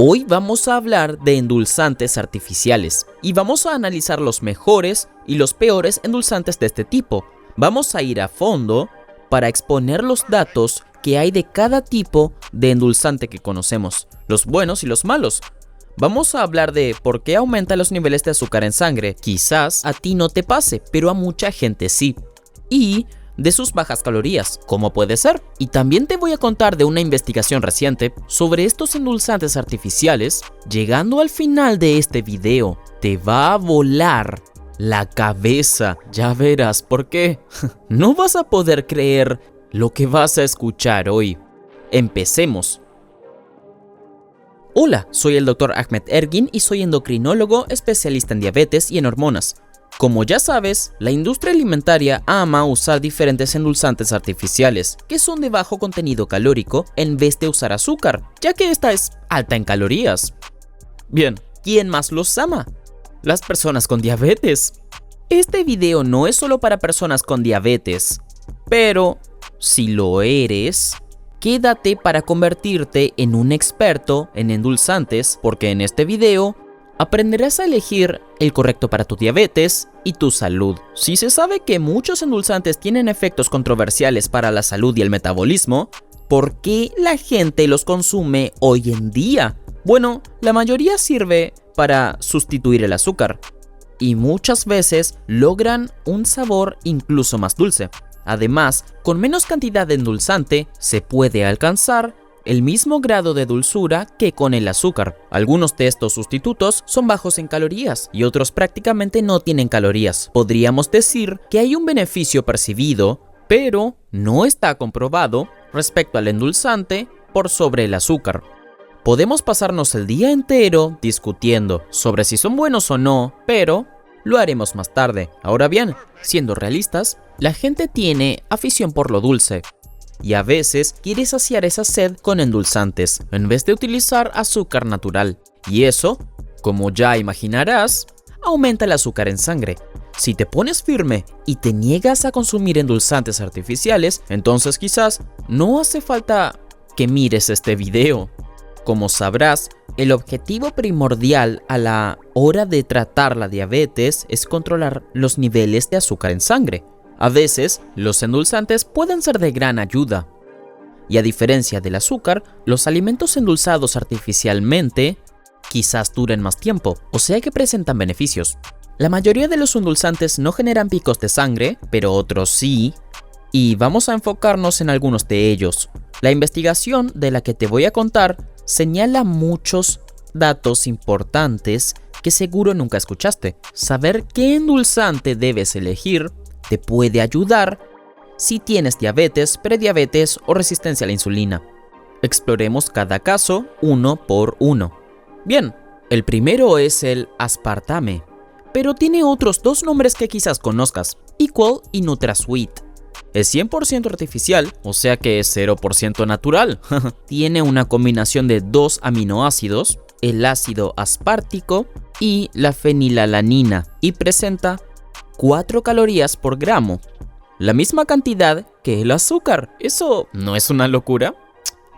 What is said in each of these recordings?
Hoy vamos a hablar de endulzantes artificiales y vamos a analizar los mejores y los peores endulzantes de este tipo. Vamos a ir a fondo para exponer los datos que hay de cada tipo de endulzante que conocemos, los buenos y los malos. Vamos a hablar de por qué aumenta los niveles de azúcar en sangre. Quizás a ti no te pase, pero a mucha gente sí. Y de sus bajas calorías, ¿cómo puede ser? Y también te voy a contar de una investigación reciente sobre estos endulzantes artificiales. Llegando al final de este video, te va a volar la cabeza. Ya verás por qué. No vas a poder creer lo que vas a escuchar hoy. Empecemos. Hola, soy el Dr. Ahmed Ergin y soy endocrinólogo especialista en diabetes y en hormonas. Como ya sabes, la industria alimentaria ama usar diferentes endulzantes artificiales que son de bajo contenido calórico en vez de usar azúcar, ya que esta es alta en calorías. Bien, ¿quién más los ama? Las personas con diabetes. Este video no es solo para personas con diabetes, pero si lo eres, quédate para convertirte en un experto en endulzantes, porque en este video aprenderás a elegir el correcto para tu diabetes y tu salud. Si se sabe que muchos endulzantes tienen efectos controversiales para la salud y el metabolismo, ¿por qué la gente los consume hoy en día? Bueno, la mayoría sirve para sustituir el azúcar y muchas veces logran un sabor incluso más dulce. Además, con menos cantidad de endulzante se puede alcanzar el mismo grado de dulzura que con el azúcar. Algunos de estos sustitutos son bajos en calorías y otros prácticamente no tienen calorías. Podríamos decir que hay un beneficio percibido, pero no está comprobado respecto al endulzante por sobre el azúcar. Podemos pasarnos el día entero discutiendo sobre si son buenos o no, pero lo haremos más tarde. Ahora bien, siendo realistas, la gente tiene afición por lo dulce y a veces quiere saciar esa sed con endulzantes en vez de utilizar azúcar natural. Y eso, como ya imaginarás, aumenta el azúcar en sangre. Si te pones firme y te niegas a consumir endulzantes artificiales, entonces quizás no hace falta que mires este video. Como sabrás, el objetivo primordial a la hora de tratar la diabetes es controlar los niveles de azúcar en sangre. A veces, los endulzantes pueden ser de gran ayuda. Y a diferencia del azúcar, los alimentos endulzados artificialmente quizás duren más tiempo, o sea que presentan beneficios. La mayoría de los endulzantes no generan picos de sangre, pero otros sí, y vamos a enfocarnos en algunos de ellos. La investigación de la que te voy a contar señala muchos datos importantes que seguro nunca escuchaste. Saber qué endulzante debes elegir te puede ayudar si tienes diabetes, prediabetes o resistencia a la insulina. Exploremos cada caso uno por uno. Bien, el primero es el aspartame, pero tiene otros dos nombres que quizás conozcas: Equal y NutraSweet. Es 100% artificial, o sea que es 0% natural. Tiene una combinación de dos aminoácidos, el ácido aspartico y la fenilalanina, y presenta 4 calorías por gramo, la misma cantidad que el azúcar. ¿Eso no es una locura?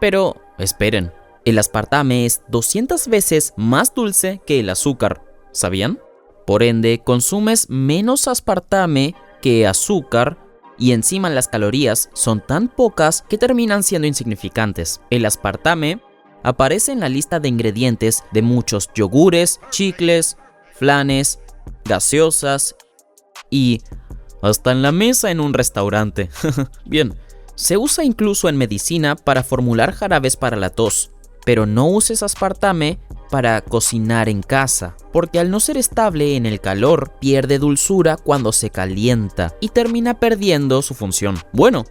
Pero esperen, el aspartame es 200 veces más dulce que el azúcar, ¿sabían? Por ende, consumes menos aspartame que azúcar y encima las calorías son tan pocas que terminan siendo insignificantes. El aspartame aparece en la lista de ingredientes de muchos yogures, chicles, flanes, gaseosas y hasta en la mesa en un restaurante. Bien, se usa incluso en medicina para formular jarabes para la tos, pero no uses aspartame para cocinar en casa, porque al no ser estable en el calor, pierde dulzura cuando se calienta y termina perdiendo su función. Bueno,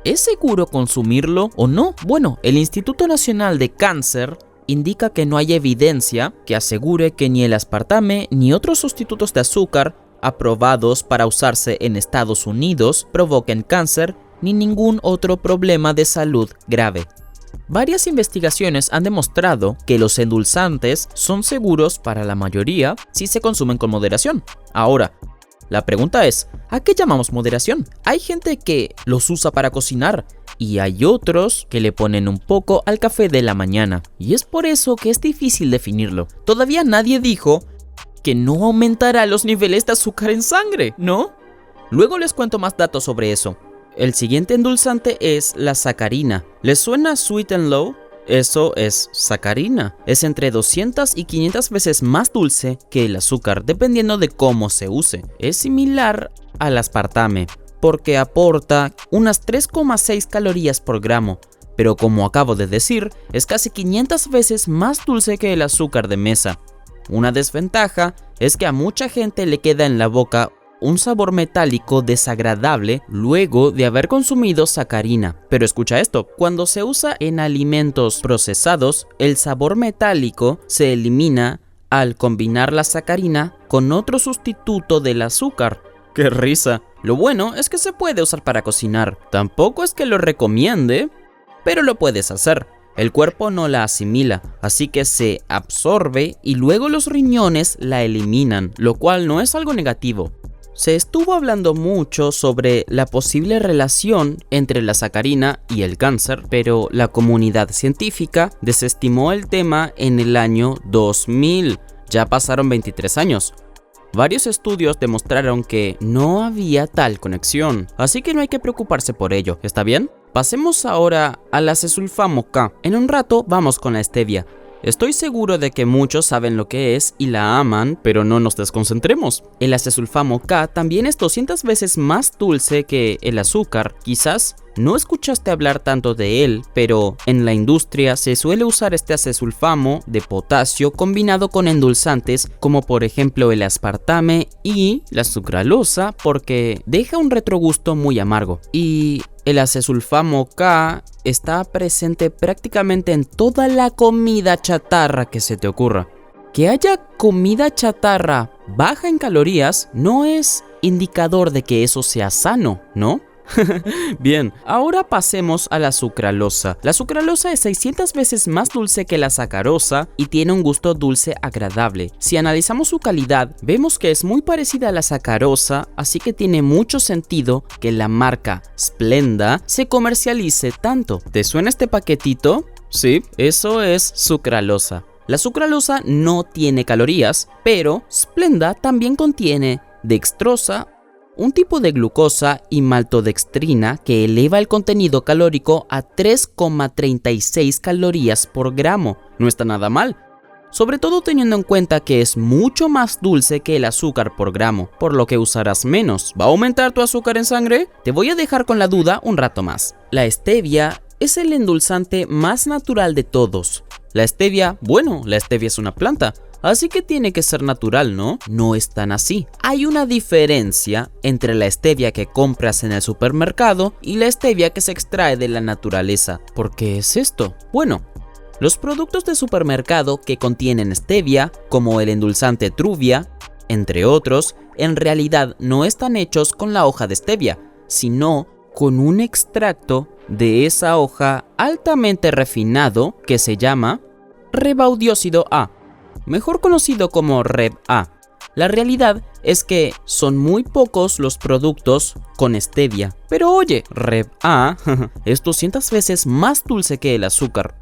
¿es seguro consumirlo o no? Bueno, el Instituto Nacional de Cáncer indica que no hay evidencia que asegure que ni el aspartame ni otros sustitutos de azúcar aprobados para usarse en Estados Unidos provoquen cáncer ni ningún otro problema de salud grave. Varias investigaciones han demostrado que los endulzantes son seguros para la mayoría si se consumen con moderación. Ahora, La pregunta es, ¿a qué llamamos moderación? Hay gente que los usa para cocinar y hay otros que le ponen un poco al café de la mañana. Y es por eso que es difícil definirlo. Todavía nadie dijo que no aumentará los niveles de azúcar en sangre, ¿no? Luego les cuento más datos sobre eso. El siguiente endulzante es la sacarina. ¿Les suena Sweet and Low? Eso es sacarina. Es entre 200 y 500 veces más dulce que el azúcar, dependiendo de cómo se use. Es similar al aspartame, porque aporta unas 3,6 calorías por gramo, pero como acabo de decir, es casi 500 veces más dulce que el azúcar de mesa. Una desventaja es que a mucha gente le queda en la boca un sabor metálico desagradable luego de haber consumido sacarina. Pero escucha esto, cuando se usa en alimentos procesados, el sabor metálico se elimina al combinar la sacarina con otro sustituto del azúcar. ¡Qué risa! Lo bueno es que se puede usar para cocinar. Tampoco es que lo recomiende, pero lo puedes hacer. El cuerpo no la asimila, así que se absorbe y luego los riñones la eliminan, lo cual no es algo negativo. Se estuvo hablando mucho sobre la posible relación entre la sacarina y el cáncer, pero la comunidad científica desestimó el tema en el año 2000. Ya pasaron 23 años. Varios estudios demostraron que no había tal conexión, así que no hay que preocuparse por ello, ¿está bien? Pasemos ahora al acesulfamo K. En un rato vamos con la stevia. Estoy seguro de que muchos saben lo que es y la aman, pero no nos desconcentremos. El acesulfamo K también es 200 veces más dulce que el azúcar. Quizás no escuchaste hablar tanto de él, pero en la industria se suele usar este acesulfamo de potasio combinado con endulzantes como por ejemplo el aspartame y la sucralosa porque deja un retrogusto muy amargo. Y el acesulfamo K está presente prácticamente en toda la comida chatarra que se te ocurra. Que haya comida chatarra baja en calorías no es indicador de que eso sea sano, ¿no? Bien, ahora pasemos a la sucralosa. La sucralosa es 600 veces más dulce que la sacarosa y tiene un gusto dulce agradable. Si analizamos su calidad, vemos que es muy parecida a la sacarosa, así que tiene mucho sentido que la marca Splenda se comercialice tanto. ¿Te suena este paquetito? Sí, eso es sucralosa. La sucralosa no tiene calorías, pero Splenda también contiene dextrosa, un tipo de glucosa y maltodextrina que eleva el contenido calórico a 3,36 calorías por gramo. No está nada mal, sobre todo teniendo en cuenta que es mucho más dulce que el azúcar por gramo, por lo que usarás menos. ¿Va a aumentar tu azúcar en sangre? Te voy a dejar con la duda un rato más. La stevia es el endulzante más natural de todos. La stevia es una planta. Así que tiene que ser natural, ¿no? No es tan así. Hay una diferencia entre la stevia que compras en el supermercado y la stevia que se extrae de la naturaleza. ¿Por qué es esto? Bueno, los productos de supermercado que contienen stevia, como el endulzante Truvia, entre otros, en realidad no están hechos con la hoja de stevia, sino con un extracto de esa hoja altamente refinado que se llama rebaudiósido A, mejor conocido como Reb A. La realidad es que son muy pocos los productos con stevia, pero oye, Reb A es 200 veces más dulce que el azúcar.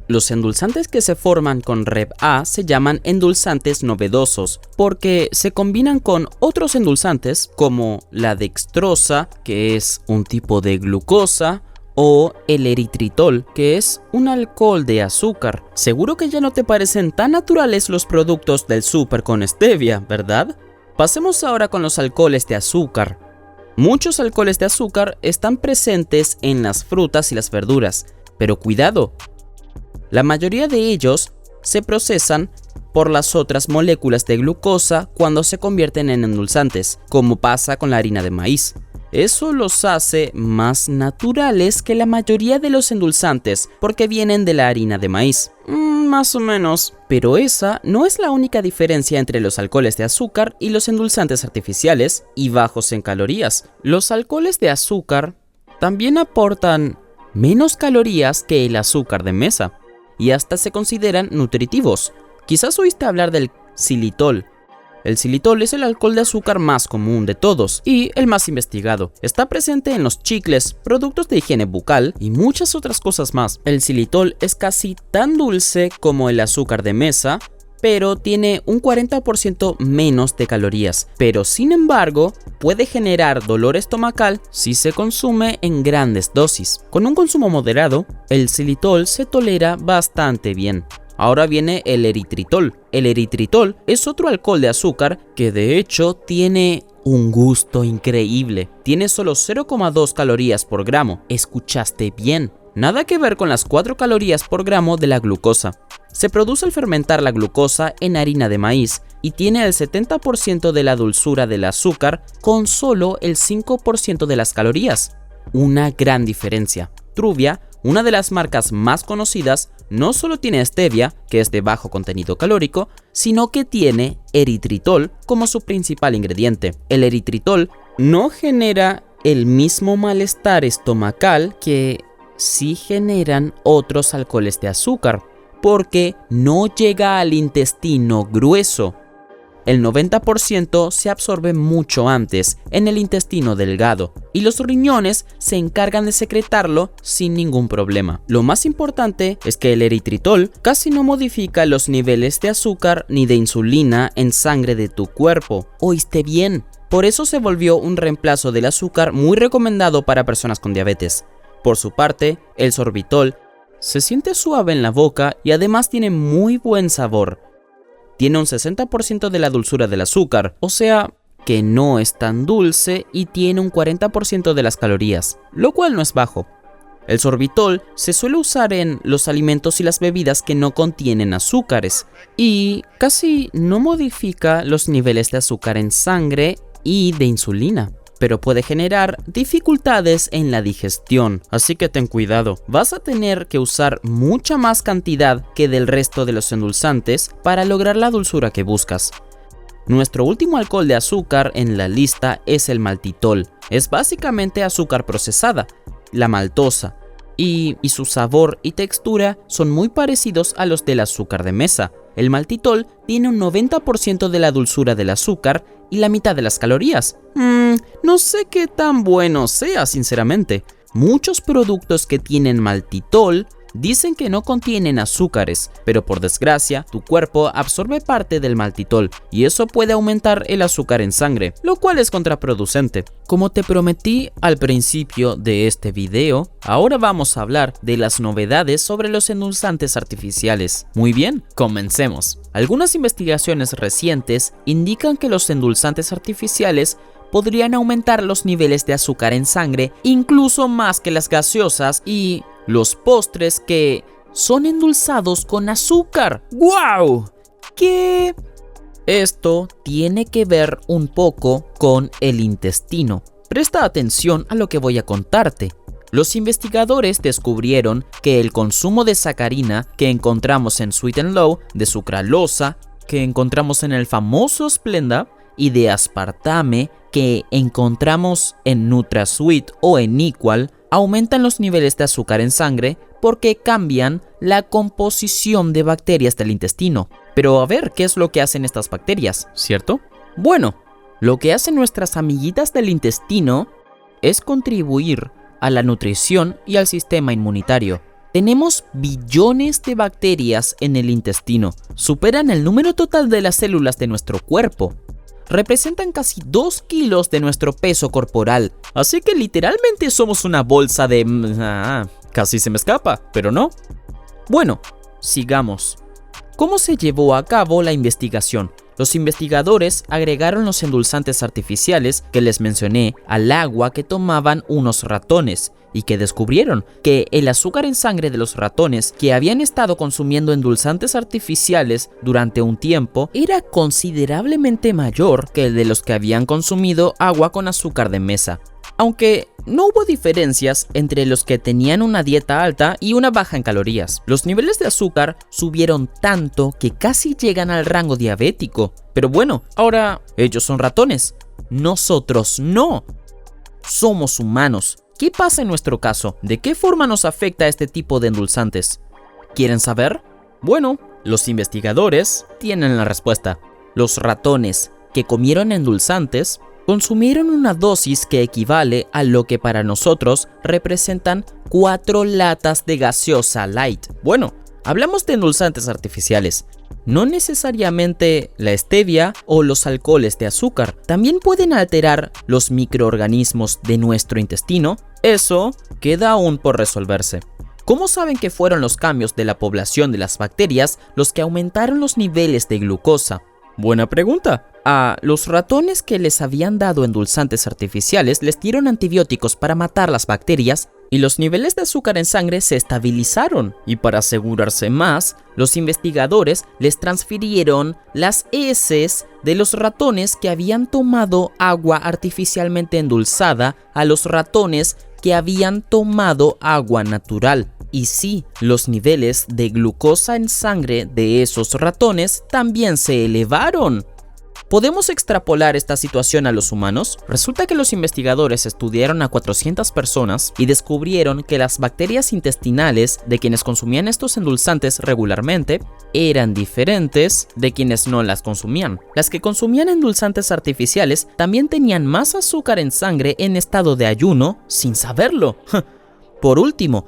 Los endulzantes que se forman con Reb A se llaman endulzantes novedosos porque se combinan con otros endulzantes como la dextrosa, que es un tipo de glucosa, o el eritritol, que es un alcohol de azúcar. Seguro que ya no te parecen tan naturales los productos del súper con stevia, ¿verdad? Pasemos ahora con los alcoholes de azúcar. Muchos alcoholes de azúcar están presentes en las frutas y las verduras, pero cuidado, la mayoría de ellos se procesan por las otras moléculas de glucosa cuando se convierten en endulzantes, como pasa con la harina de maíz. Eso los hace más naturales que la mayoría de los endulzantes porque vienen de la harina de maíz. Más o menos. Pero esa no es la única diferencia entre los alcoholes de azúcar y los endulzantes artificiales y bajos en calorías. Los alcoholes de azúcar también aportan menos calorías que el azúcar de mesa y hasta se consideran nutritivos. Quizás oíste hablar del xilitol. El xilitol es el alcohol de azúcar más común de todos y el más investigado. Está presente en los chicles, productos de higiene bucal y muchas otras cosas más. El xilitol es casi tan dulce como el azúcar de mesa, pero tiene un 40% menos de calorías. Pero sin embargo, puede generar dolor estomacal si se consume en grandes dosis. Con un consumo moderado, el xilitol se tolera bastante bien. Ahora viene el eritritol. El eritritol es otro alcohol de azúcar que de hecho tiene un gusto increíble. Tiene solo 0,2 calorías por gramo. ¿Escuchaste bien? Nada que ver con las 4 calorías por gramo de la glucosa. Se produce al fermentar la glucosa en harina de maíz y tiene el 70% de la dulzura del azúcar con solo el 5% de las calorías. Una gran diferencia. Truvia, una de las marcas más conocidas, no solo tiene stevia, que es de bajo contenido calórico, sino que tiene eritritol como su principal ingrediente. El eritritol no genera el mismo malestar estomacal que sí generan otros alcoholes de azúcar, porque no llega al intestino grueso. El 90% se absorbe mucho antes en el intestino delgado y los riñones se encargan de secretarlo sin ningún problema. Lo más importante es que el eritritol casi no modifica los niveles de azúcar ni de insulina en sangre de tu cuerpo. ¿Oíste bien? Por eso se volvió un reemplazo del azúcar muy recomendado para personas con diabetes. Por su parte, el sorbitol se siente suave en la boca y además tiene muy buen sabor. Tiene un 60% de la dulzura del azúcar, o sea que no es tan dulce y tiene un 40% de las calorías, lo cual no es bajo. El sorbitol se suele usar en los alimentos y las bebidas que no contienen azúcares y casi no modifica los niveles de azúcar en sangre y de insulina, pero puede generar dificultades en la digestión, así que ten cuidado. Vas a tener que usar mucha más cantidad que del resto de los endulzantes para lograr la dulzura que buscas. Nuestro último alcohol de azúcar en la lista es el maltitol. Es básicamente azúcar procesada, la maltosa, y su sabor y textura son muy parecidos a los del azúcar de mesa. El maltitol tiene un 90% de la dulzura del azúcar y la mitad de las calorías. No sé qué tan bueno sea, sinceramente. Muchos productos que tienen maltitol dicen que no contienen azúcares, pero por desgracia, tu cuerpo absorbe parte del maltitol y eso puede aumentar el azúcar en sangre, lo cual es contraproducente. Como te prometí al principio de este video, ahora vamos a hablar de las novedades sobre los endulzantes artificiales. Muy bien, comencemos. Algunas investigaciones recientes indican que los endulzantes artificiales podrían aumentar los niveles de azúcar en sangre incluso más que las gaseosas y los postres que son endulzados con azúcar. ¡Guau! ¿Qué? Esto tiene que ver un poco con el intestino. Presta atención a lo que voy a contarte. Los investigadores descubrieron que el consumo de sacarina que encontramos en Sweet and Low, de sucralosa que encontramos en el famoso Splenda y de aspartame que encontramos en NutraSweet o en Equal aumentan los niveles de azúcar en sangre porque cambian la composición de bacterias del intestino. Pero a ver, ¿qué es lo que hacen estas bacterias? ¿Cierto? Bueno, lo que hacen nuestras amiguitas del intestino es contribuir a la nutrición y al sistema inmunitario. Tenemos billones de bacterias en el intestino, superan el número total de las células de nuestro cuerpo. Representan casi 2 kilos de nuestro peso corporal, así que literalmente somos una bolsa de... casi se me escapa, pero no. Bueno, sigamos. ¿Cómo se llevó a cabo la investigación? Los investigadores agregaron los endulzantes artificiales que les mencioné al agua que tomaban unos ratones y que descubrieron que el azúcar en sangre de los ratones que habían estado consumiendo endulzantes artificiales durante un tiempo era considerablemente mayor que el de los que habían consumido agua con azúcar de mesa. Aunque no hubo diferencias entre los que tenían una dieta alta y una baja en calorías. Los niveles de azúcar subieron tanto que casi llegan al rango diabético. Pero bueno, ahora ellos son ratones. Nosotros no. Somos humanos. ¿Qué pasa en nuestro caso? ¿De qué forma nos afecta este tipo de endulzantes? ¿Quieren saber? Bueno, los investigadores tienen la respuesta. Los ratones que comieron endulzantes consumieron una dosis que equivale a lo que para nosotros representan 4 latas de gaseosa light. Bueno, hablamos de endulzantes artificiales. No necesariamente la stevia o los alcoholes de azúcar. También pueden alterar los microorganismos de nuestro intestino. Eso queda aún por resolverse. ¿Cómo saben que fueron los cambios de la población de las bacterias los que aumentaron los niveles de glucosa? Buena pregunta. A los ratones que les habían dado endulzantes artificiales les dieron antibióticos para matar las bacterias y los niveles de azúcar en sangre se estabilizaron. Y para asegurarse más, los investigadores les transfirieron las heces de los ratones que habían tomado agua artificialmente endulzada a los ratones que habían tomado agua natural. Y sí, los niveles de glucosa en sangre de esos ratones también se elevaron. ¿Podemos extrapolar esta situación a los humanos? Resulta que los investigadores estudiaron a 400 personas y descubrieron que las bacterias intestinales de quienes consumían estos endulzantes regularmente eran diferentes de quienes no las consumían. Las que consumían endulzantes artificiales también tenían más azúcar en sangre en estado de ayuno sin saberlo. Por último,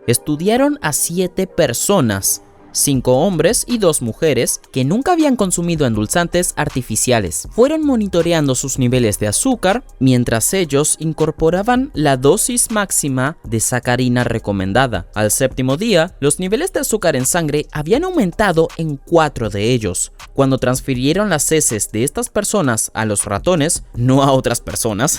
estudiaron a 7 personas, 5 hombres y 2 mujeres que nunca habían consumido endulzantes artificiales. Fueron monitoreando sus niveles de azúcar mientras ellos incorporaban la dosis máxima de sacarina recomendada. Al 7º día, los niveles de azúcar en sangre habían aumentado en 4 de ellos. Cuando transfirieron las heces de estas personas a los ratones, no a otras personas,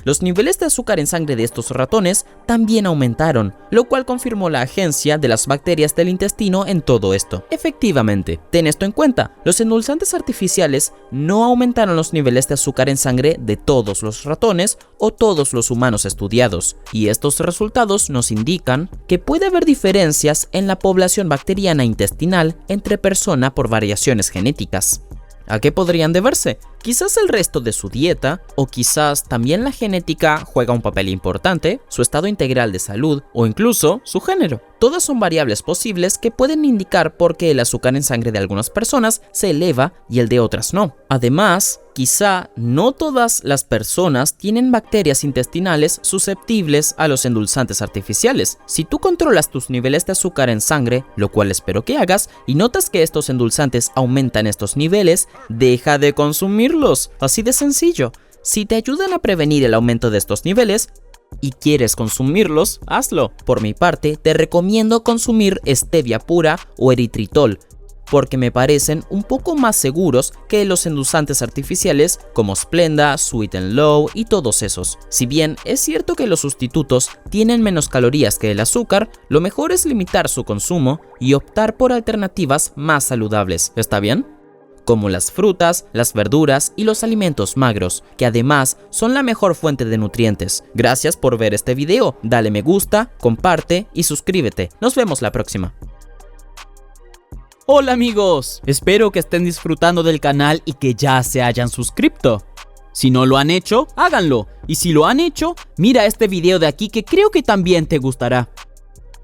los niveles de azúcar en sangre de estos ratones también aumentaron, lo cual confirmó la agencia de las bacterias del intestino en todo esto. Efectivamente, ten esto en cuenta, los endulzantes artificiales no aumentaron los niveles de azúcar en sangre de todos los ratones o todos los humanos estudiados, y estos resultados nos indican que puede haber diferencias en la población bacteriana intestinal entre persona por variaciones genéticas. ¿A qué podrían deberse? Quizás el resto de su dieta, o quizás también la genética juega un papel importante, su estado integral de salud o incluso su género. Todas son variables posibles que pueden indicar por qué el azúcar en sangre de algunas personas se eleva y el de otras no. Además, quizá no todas las personas tienen bacterias intestinales susceptibles a los endulzantes artificiales. Si tú controlas tus niveles de azúcar en sangre, lo cual espero que hagas, y notas que estos endulzantes aumentan estos niveles, deja de consumirlos. Así de sencillo. Si te ayudan a prevenir el aumento de estos niveles y quieres consumirlos, hazlo. Por mi parte, te recomiendo consumir stevia pura o eritritol, porque me parecen un poco más seguros que los endulzantes artificiales como Splenda, Sweet and Low y todos esos. Si bien es cierto que los sustitutos tienen menos calorías que el azúcar, lo mejor es limitar su consumo y optar por alternativas más saludables. ¿Está bien? Como las frutas, las verduras y los alimentos magros, que además son la mejor fuente de nutrientes. Gracias por ver este video, dale me gusta, comparte y suscríbete. Nos vemos la próxima. Hola amigos, espero que estén disfrutando del canal y que ya se hayan suscrito. Si no lo han hecho, háganlo. Y si lo han hecho, mira este video de aquí que creo que también te gustará.